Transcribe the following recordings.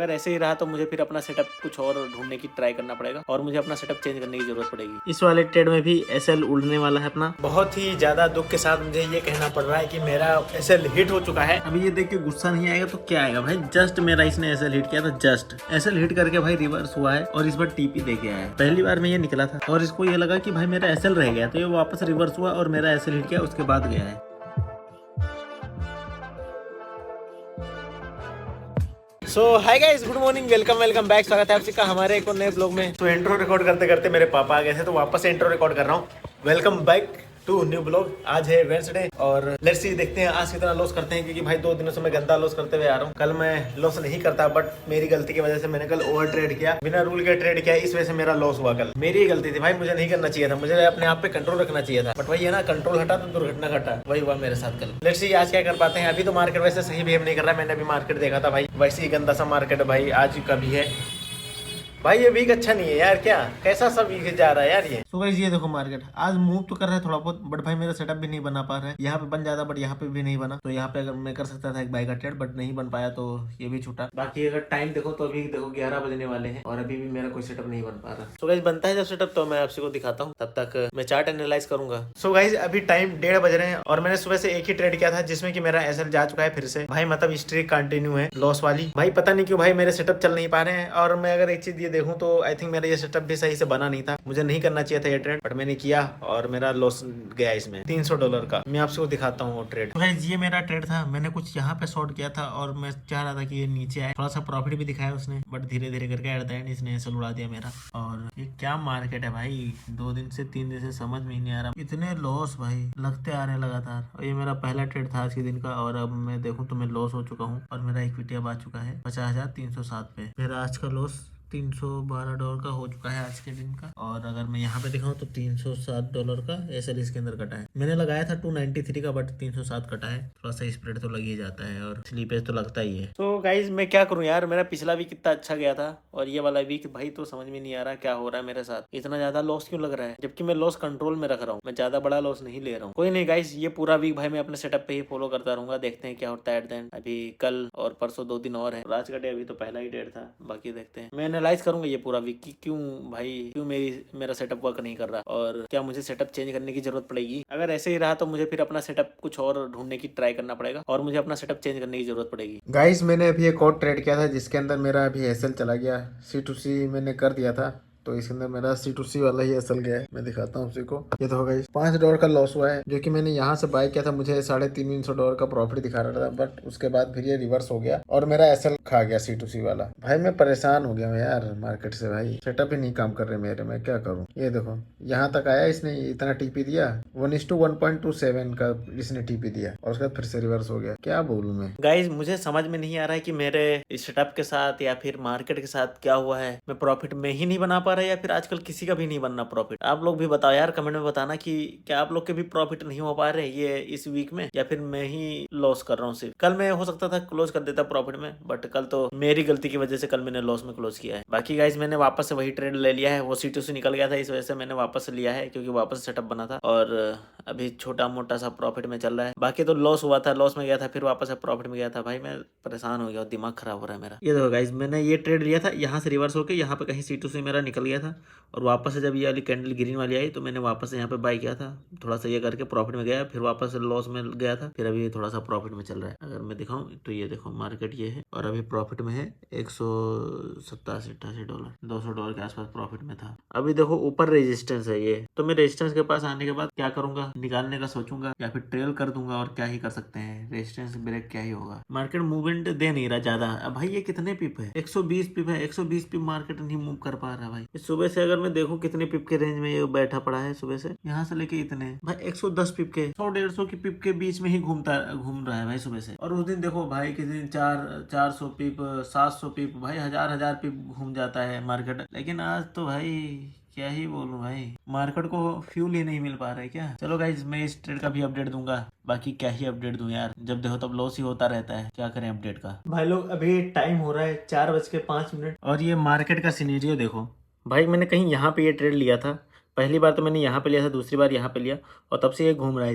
अगर ऐसे ही रहा तो मुझे फिर अपना सेटअप कुछ और ढूंढने की ट्राई करना पड़ेगा और मुझे अपना सेटअप चेंज करने की जरूरत पड़ेगी। इस वाले ट्रेड में भी एसएल उड़ने वाला है अपना। बहुत ही ज्यादा दुख के साथ मुझे ये कहना पड़ रहा है कि मेरा एसएल हिट हो चुका है। अभी ये देख के गुस्सा नहीं आएगा तो क्या आएगा भाई, जस्ट मेरा इसने एसएल हिट किया था, जस्ट एसएल हिट करके भाई रिवर्स हुआ है और इस बार टीपी दे के आया है। पहली बार में ये निकला था और इसको ये लगा कि भाई मेरा एसएल रह गया तो ये वापस रिवर्स हुआ और मेरा एसएल हिट किया, उसके बाद गया है। So hi guys, good morning, welcome back. स्वागत है आप सबका हमारे एक और नए ब्लॉग में। तो इंट्रो रिकॉर्ड करते करते मेरे पापा आ गए थे तो वापस से इंट्रो रिकॉर्ड कर रहा हूँ। Welcome back to new blog. आज है वेडनेसडे और लेट्स सी, देखते हैं आज कितना लॉस करते हैं, क्योंकि भाई 2 दिनों से मैं गंदा लॉस करते हुए आ रहा हूँ। कल मैं लॉस नहीं करता बट मेरी गलती की वजह से मैंने कल ओवर ट्रेड किया, बिना रूल के ट्रेड किया, इस वजह से मेरा लॉस हुआ। कल मेरी ही गलती थी भाई, मुझे नहीं करना चाहिए था, मुझे अपने आप पे कंट्रोल रखना चाहिए था। बट वही है ना, कंट्रोल हटा तो दुर्घटना घटा, वही हुआ मेरे साथ कल। लेट्स सी आज क्या कर पाते हैं। अभी तो मार्केट वैसे सही बिहेव नहीं कर रहा, मैंने अभी मार्केट देखा था भाई, वैसे ही गंदा सा मार्केट है भाई आज का भी है भाई। ये वीक अच्छा नहीं है यार, क्या कैसा सब वीक जा रहा है यार ये। तो गाइस ये देखो मार्केट आज मूव तो कर रहा है थोड़ा बहुत, बट भाई मेरा सेटअप भी नहीं बना पा रहा है। यहाँ पे बन जाता बट यहाँ पे भी नहीं बना, तो यहाँ पे अगर मैं कर सकता था एक बाई का ट्रेड बट नहीं बन पाया तो ये भी छूटा। बाकी अगर टाइम देखो तो अभी देखो 11 बजने वाले हैं और अभी भी मेरा कोई सेटअप नहीं बन पा रहा। सो गाइस बनता है जब सेटअप तो मैं आपसे को दिखाता हूँ, तब तक मैं चार्ट एनालाइज करूंगा। सो गाइस अभी टाइम 1:30 बज रहे हैं और मैंने सुबह से एक ही ट्रेड किया था जिसमें कि मेरा एसएल जा चुका है फिर से भाई, मतलब स्ट्रीक कंटिन्यू है लॉस वाली भाई। पता नहीं क्यों भाई मेरे सेटअप चल नहीं पा रहे हैं। और मैं अगर एक चीज ये देखूं तो आई थिंक मेरा ये सेटअप भी सही से बना नहीं था, मुझे नहीं करना चाहिए था ये ट्रेड, बट मैंने किया और मेरा लॉस गया इसमें $300 का। मैं आपसे दिखाता हूँ वो ट्रेड। तो ये मेरा ट्रेड था, मैंने कुछ यहाँ पे शॉर्ट किया था और मैं चाह रहा था कि ये नीचे आए, थोड़ा सा प्रॉफिट भी दिखाया उसने, बट धीरे धीरे करके एट द एंड इसने ऐसा उड़ा दिया मेरा। और ये क्या मार्केट है भाई, 2 दिन से 3 दिन से समझ में ही नहीं आ रहा, इतने लॉस भाई लगते आ रहे हैं लगातार। और ये मेरा पहला ट्रेड था आज के दिन का और अब मैं देखूँ तो मैं लॉस हो चुका हूँ और मेरा इक्विटी अब आ चुका है 50,307 पे। मेरा आज का लॉस $312 का हो चुका है आज के दिन का। और अगर मैं यहाँ पे दिखाऊं तो $307 का एसएल इसके अंदर कटा है। मैंने लगाया था 293 का बट 307 कटा है। थोड़ा सा स्प्रेड तो लग ही जाता है और स्लीपेज तो लगता ही है। तो गाइज मैं क्या करूं यार, मेरा पिछला वीक कितना अच्छा गया था और ये वाला वीक भाई तो समझ में नहीं आ रहा क्या हो रहा है मेरे साथ, इतना ज्यादा लॉस क्यों लग रहा है, जबकि मैं लॉस कंट्रोल में रख रहा हूँ, मैं ज्यादा बड़ा लॉस नहीं ले रहा हूँ। कोई नहीं गाइज, ये पूरा वीक भाई मैं अपने सेटअप पे ही फॉलो करता रहूंगा, देखते हैं क्या होता है एट द एंड। अभी कल और परसों 2 दिन और है, आज का डे अभी तो पहला ही डेट था, बाकी देखते हैं। मैं एनालाइज करूंगा ये पूरा वीक कि क्यों भाई, क्यों मेरा सेटअप वर्क नहीं कर रहा और क्या मुझे सेटअप चेंज करने की जरूरत पड़ेगी। अगर ऐसे ही रहा तो मुझे फिर अपना सेटअप कुछ और ढूंढने की ट्राई करना पड़ेगा और मुझे अपना सेटअप चेंज करने की जरूरत पड़ेगी। गाइस मैंने अभी एक और ट्रेड किया था जिसके अंदर मेरा अभी एसएल चला गया, C2C मैंने कर दिया था, तो इसके अंदर मेरा C2C वाला ही एसएल गया है। मैं दिखाता हूँ उसी को। ये तो होगा $5 का लॉस हुआ है, जो कि मैंने यहाँ से बाय किया था, मुझे $350 का प्रॉफिट दिखा रहा था, बट उसके बाद फिर ये रिवर्स हो गया और मेरा एसएल खा गया C2C वाला। भाई मैं परेशान हो गया हूँ यार मार्केट से, भाई सेटअप ही नहीं काम कर रहे मेरे, मैं क्या करूँ। ये देखो यहाँ तक आया, इसने इतना टीपी दिया 1:1.27 का इसने टीपी दिया और उसके बाद फिर से रिवर्स हो गया। क्या बोलूँ मैं गाइज, मुझे समझ में नहीं आ रहा है कि मेरे सेटअप के साथ या फिर मार्केट के साथ क्या हुआ है, मैं प्रॉफिट में ही नहीं बना पा रहा या फिर आजकल किसी का भी नहीं बनना प्रॉफिट। आप लोग भी बताओ यार, कमेंट में बताना कि क्या आप लोग के भी प्रॉफिट नहीं हो पा रहे ये इस वीक में, या फिर मैं ही लॉस कर रहा हूँ सिर्फ। कल मैं हो सकता था क्लोज कर देता प्रॉफिट में, बट कल तो मेरी गलती की वजह से कल मैंने लॉस में क्लोज किया है। बाकी गाइज मैंने वापस से वही ट्रेड ले लिया है, वो C2C निकल गया था इस वजह से मैंने वापस लिया है, क्योंकि वापस सेटअप बना था और अभी छोटा मोटा सा प्रॉफिट में चल रहा है। बाकी तो लॉस हुआ था, लॉस में गया था, फिर वापस से प्रॉफिट में गया था। भाई मैं परेशान हो गया, दिमाग खराब हो रहा है मेरा। ये देखो गाइज मैंने ये ट्रेड लिया था, यहाँ से रिवर्स होकर यहाँ पे कहीं C2C मेरा निकल गया था और वापस से जब ये वाली कैंडल ग्रीन वाली आई तो मैंने वापस से यहाँ पे बाय किया था, थोड़ा सा ये करके प्रॉफिट में गया, फिर वापस से लॉस में गया था, फिर अभी थोड़ा सा प्रॉफिट में चल रहा है। अगर मैं दिखाऊं तो ये देखो मार्केट ये है और अभी प्रॉफिट में है $187-88, $200 के आसपास प्रॉफिट में था। अभी देखो ऊपर रेजिस्टेंस है ये, तो मैं रेजिस्टेंस के पास आने के बाद क्या करूंगा, निकालने का सोचूंगा या फिर ट्रेल कर दूंगा, और क्या ही कर सकते हैं, रेजिस्टेंस ब्रेक क्या ही होगा। मार्केट मूवमेंट दे नहीं रहा ज्यादा। अब भाई ये कितने पिप है, 120 पिप है, 120 पिप मार्केट नहीं मूव कर पा रहा भाई। सुबह से अगर मैं देखूं कितने पिप के रेंज में ये बैठा पड़ा है, सुबह से यहाँ से लेके इतने भाई 110 पिप के 100-150 की पिप के बीच में ही घूम रहा है भाई सुबह से। और उस दिन देखो भाई किसी दिन 400 पिप, 700 पिप, भाई 1000 पिप घूम जाता है मार्केट। लेकिन आज तो भाई क्या ही बोलूं भाई, मार्केट को फ्यूल ही नहीं मिल पा रहा है क्या। चलो गाइज मैं इस ट्रेड का भी अपडेट दूंगा, बाकी क्या ही अपडेट दूं यार, जब देखो तब लॉस ही होता रहता है, क्या करें अपडेट का। भाई लोग अभी टाइम हो रहा है 4:05 और ये मार्केट का सिनेरियो देखो भाई। मैंने कहीं यहाँ पे ये ट्रेड लिया था पहली बार तो मैंने यहाँ पे लिया था, दूसरी बार यहाँ पे लिया और तब से ये घूम रहा है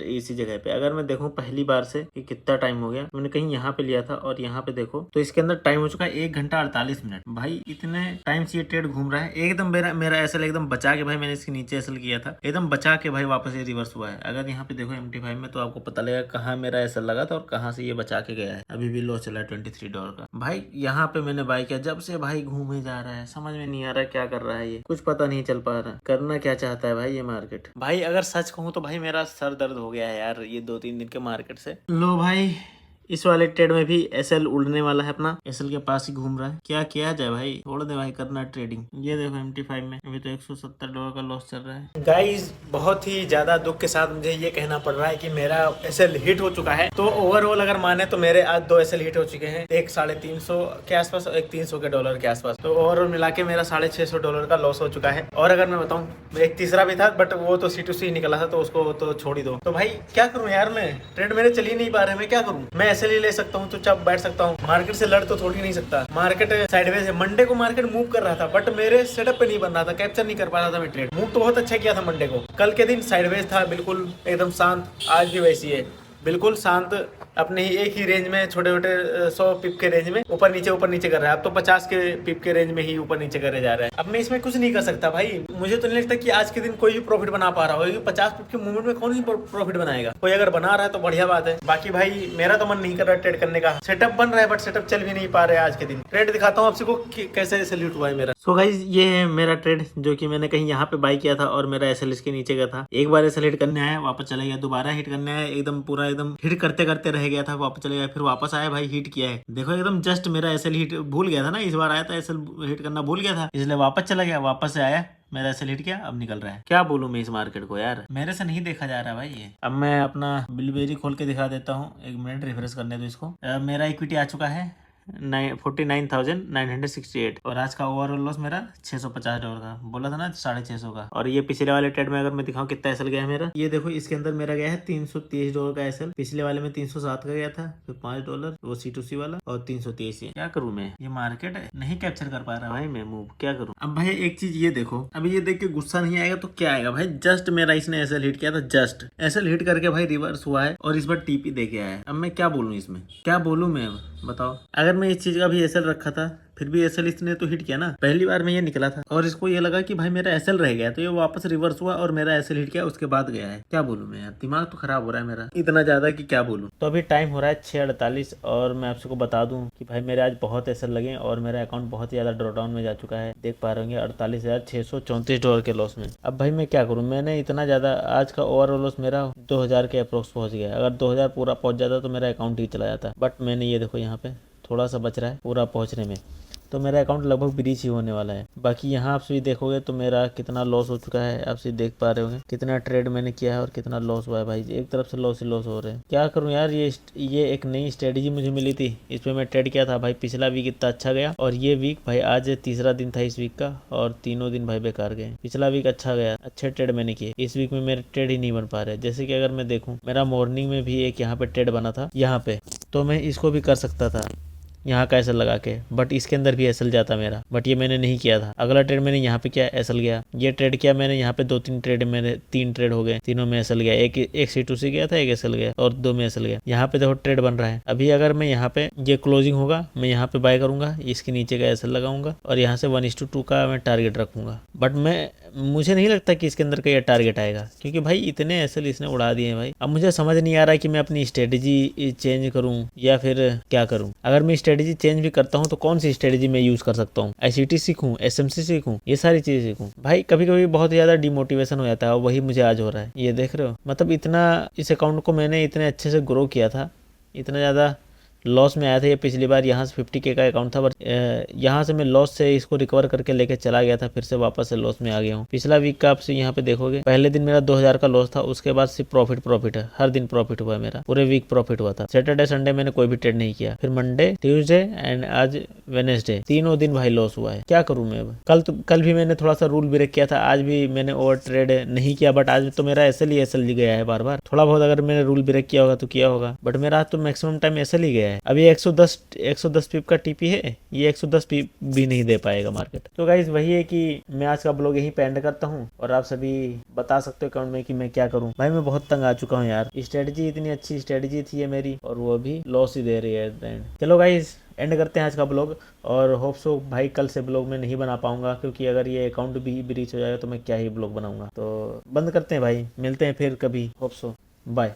इसी जगह पे। अगर मैं देखूँ पहली बार से कि कितना टाइम हो गया, मैंने कहीं यहाँ पे लिया था और यहाँ पे देखो तो इसके अंदर टाइम हो चुका है 1 घंटा 48 मिनट। भाई इतने टाइम से ये ट्रेड घूम रहा है। एकदम मेरा एसएल एकदम बचा के भाई, मैंने इसके नीचे एसएल किया था, एकदम बचा के भाई वापस ये रिवर्स हुआ है। अगर यहाँ पे देखो MT5 में तो आपको पता लगेगा कहाँ मेरा एसएल लगा था और कहाँ से ये बचा के गया है। अभी भी लो चला है $23 का। भाई यहाँ पे मैंने बाय किया, जब से भाई घूमे जा रहा है, समझ में नहीं आ रहा क्या कर रहा है ये, कुछ पता नहीं चल पा रहा करना क्या चाहता है भाई ये मार्केट। भाई अगर सच कहूँ तो भाई मेरा सर दर्द हो गया है यार ये 2-3 दिन के मार्केट से। लो भाई इस वाले ट्रेड में भी एसएल उड़ने वाला है, अपना एसएल के पास ही घूम रहा है। क्या किया जाए भाई, छोड़ दे भाई करना ट्रेडिंग। ये देखो MT5 में अभी तो $170 का लॉस चल रहा है। गाइस बहुत ही ज्यादा दुख के साथ मुझे ये कहना पड़ रहा है कि मेरा एसएल हिट हो चुका है। तो ओवरऑल अगर माने तो मेरे आज 2 एसएल हिट हो चुके हैं, एक $350 के आसपास और एक $300 के आसपास। तो ओवरऑल मिला के मेरा $650 का लॉस हो चुका है। और अगर मैं बताऊँ एक तीसरा भी था बट वो तो C2C निकला था, तो उसको तो छोड़ ही दो। तो भाई क्या करूँ यार, मैं ट्रेड मेरे चल ही नहीं पा रहे, मैं क्या करूँ। मैं ऐसे ही ले सकता हूँ, चुपचाप बैठ सकता हूँ, मार्केट से लड़ तो थोड़ी नहीं सकता। मार्केट साइडवेज है, मंडे को मार्केट मूव कर रहा था बट मेरे सेटअप पे नहीं बन रहा था, कैप्चर नहीं कर पा रहा था मैं ट्रेड। मूव तो बहुत अच्छा किया था मंडे को, कल के दिन साइडवेज था बिल्कुल एकदम शांत, आज भी वैसी है बिल्कुल शांत, अपने ही एक ही रेंज में छोटे छोटे 100 पिप के रेंज में ऊपर नीचे कर रहा है। अब तो 50 के पिप के रेंज में ही ऊपर नीचे करे जा रहा है। अब मैं इसमें कुछ नहीं कर सकता भाई। मुझे तो नहीं लगता कि आज के दिन कोई भी प्रॉफिट बना पा रहा होगा, 50 पिप के मूवमेंट में कौन सी प्रॉफिट बनाएगा। कोई अगर बना रहा है तो बढ़िया बात है, बाकी भाई मेरा तो मन नहीं कर रहा ट्रेड करने का। सेटअप बन रहा है बट सेटअप चल भी नहीं पा रहा है आज के दिन। ट्रेड दिखाता हूँ आपसे को कैसे सैल्यूट हुआ है मेरा। सो गाइस ये है मेरा ट्रेड जो कि मैंने कहीं यहाँ पे बाई किया था और मेरा एसएल इसके नीचे का था। एक बार एसएल हिट करने आया, वापस चला गया, दोबारा हिट करने आया, एकदम पूरा एकदम हिट करते करते रह गया था, वापस चले गया, फिर वापस आया भाई हिट किया है। देखो एकदम जस्ट मेरा एसएल हिट भूल गया था ना, इस बार आया था एसएल हिट करना भूल गया था, इसलिए वापस चला गया, वापस से आया, मेरा एसएल हिट किया, अब निकल रहा है। क्या बोलूं मैं इस मार्केट को यार, मेरे से नहीं देखा जा रहा भाई ये। अब मैं अपना बिलबेरी खोल के दिखा देता हूँ, 1 मिनट रिफ्रेश करने दो इसको। मेरा इक्विटी आ चुका है 49,968 और आज का ओवरऑल लॉस मेरा $650 का, बोला था ना 650 का। और ये पिछले वाले ट्रेड में अगर मैं दिखाऊं कितना एसएल गया है मेरा, ये देखो इसके अंदर मेरा गया है $330 का एसएल। पिछले वाले में 307 का गया था, फिर $5 वो C2C वाला और 323। क्या करूं मैं, ये मार्केट है नहीं कैप्चर कर पा रहा भाई मैं मूव, क्या करूं। अब भाई एक चीज ये देखो, अभी ये देख के गुस्सा नहीं आएगा तो क्या आएगा भाई। जस्ट मेरा इसने एसएल हिट किया था, जस्ट एसएल हिट करके भाई रिवर्स हुआ है और इस बार टीपी दे के आया है। अब मैं क्या बोलूं इसमें, क्या बोलूं मैं, बताओ। अगर मैं इस चीज का भी एसएल रखा था फिर भी एसएल इसने तो हिट किया ना, पहली बार में ये निकला था और इसको ये लगा कि भाई मेरा एसएल रह गया, तो ये वापस रिवर्स हुआ और मेरा एसएल हिट किया, उसके बाद गया है। क्या बोलूं मैं यार, दिमाग तो खराब हो रहा है मेरा इतना ज्यादा कि क्या बोलूं। तो अभी टाइम हो रहा है 6:48 और मैं आपको बता दूं कि भाई मेरे आज बहुत एसएल लगे और मेरा अकाउंट बहुत ही ज्यादा ड्रॉडाउन में जा चुका है, देख पा रहे होंगे $48,634 के लॉस में। अब भाई मैं क्या करूँ, मैंने इतना ज्यादा, आज का ओवरऑल लॉस मेरा 2000 के अप्रोक्स पहुंच गया। अगर 2000 पूरा पहुंच जाता तो मेरा अकाउंट ही चला जाता, बट मैंने ये देखो यहाँ पे थोड़ा सा बच रहा है पूरा पहुंचने में, तो मेरा अकाउंट लगभग ब्रीच ही होने वाला है। बाकी यहाँ आप भी देखोगे तो मेरा कितना लॉस हो चुका है, आप देख पा रहे होंगे कितना ट्रेड मैंने किया है और कितना लॉस हुआ है भाई। एक तरफ से लॉस ही लॉस हो रहे हैं, क्या करूँ यार। ये एक नई स्ट्रेटेजी मुझे मिली थी, इसमें मैं ट्रेड किया था भाई। पिछला वीक इतना अच्छा गया और ये वीक भाई आज तीसरा दिन था इस वीक का और तीनों दिन भाई बेकार गए। पिछला वीक अच्छा गया, अच्छे ट्रेड मैंने किए, इस वीक में मेरे ट्रेड ही नहीं बन पा रहे। जैसे कि अगर मैं देखूँ मेरा मॉर्निंग में भी एक यहाँ पे ट्रेड बना था यहाँ पे, तो मैं इसको भी कर सकता था यहाँ का एसएल लगा के, बट इसके अंदर भी एसएल जाता मेरा, बट ये मैंने नहीं किया था। अगला ट्रेड मैंने यहाँ पे किया, एसएल गया। ये ट्रेड किया मैंने यहाँ पे 2-3 ट्रेड, मेरे 3 ट्रेड हो गए, तीनों में एसएल गया। एक C2C गया था, एक एसएल गया और 2 में एसएल गया। यहाँ पे देखो ट्रेड बन रहा है। अभी अगर मैं यहाँ पे ये क्लोजिंग होगा मैं यहाँ पे बाय करूंगा, इसके नीचे का एसएल लगाऊंगा और यहाँ से 1:2 का मैं टारगेट रखूंगा। बट मुझे नहीं लगता कि इसके अंदर का ये टारगेट आएगा, क्योंकि भाई इतने एसएल इसने उड़ा दिए हैं भाई। अब मुझे समझ नहीं आ रहा है कि मैं अपनी स्ट्रेटेजी चेंज करूँ या फिर क्या करूँ। अगर मैं स्ट्रेटेजी चेंज भी करता हूँ तो कौन सी स्ट्रेटेजी मैं यूज कर सकता हूँ, ICT सीखूं, SMC सीखूं, ये सारी चीजें सीखूं। भाई कभी कभी बहुत ज्यादा डिमोटिवेशन हो जाता है और वही मुझे आज हो रहा है। ये देख रहे हो, मतलब इतना इस अकाउंट को मैंने इतने अच्छे से ग्रो किया था, इतना ज्यादा लॉस में आया था ये पिछली बार। यहाँ से 50K का अकाउंट था, बट यहाँ से मैं लॉस से इसको रिकवर करके लेके चला गया था, फिर से वापस से लॉस में आ गया हूँ। पिछला वीक का आपसे यहाँ पे देखोगे, पहले दिन मेरा 2000 का लॉस था, उसके बाद सिर्फ प्रॉफिट है, हर दिन प्रॉफिट हुआ मेरा, पूरे वीक प्रॉफिट हुआ था। सैटरडे संडे मैंने कोई भी ट्रेड नहीं किया, फिर मंडे, ट्यूसडे एंड आज वेडनेसडे, तीनों दिन भाई लॉस हुआ है। क्या करूँ मैं अब। कल भी मैंने थोड़ा सा रूल ब्रेक किया था, आज भी मैंने ओवर ट्रेड नहीं किया, बट आज तो मेरा एसएल गया है बार बार। थोड़ा बहुत अगर मैंने रूल ब्रेक किया होगा तो किया होगा, बट मेरा आज तो मैक्सिमम टाइम एसएल ही गया है। है। अभी 110 पिप का टीपी है, ये 110 पिप भी नहीं दे पाएगा मार्केट। तो गाइज वही है कि मैं आज का ब्लॉग यहीं पे एंड करता हूँ और आप सभी बता सकते हो कमेंट में कि मैं क्या करूँ। भाई मैं बहुत तंग आ चुका हूँ यार, स्ट्रेटजी इतनी अच्छी स्ट्रेटजी थी ये मेरी और वो अभी लॉस ही दे रही है एट द एंड। चलो गाइज एंड करते हैं आज का ब्लॉग और होप सो भाई कल से ब्लॉग में नहीं बना पाऊंगा क्योंकि अगर ये अकाउंट भी ब्रीच हो जाएगा तो मैं क्या ही ब्लॉग बनाऊंगा। तो बंद करते हैं भाई, मिलते हैं फिर कभी, होप सो, बाय।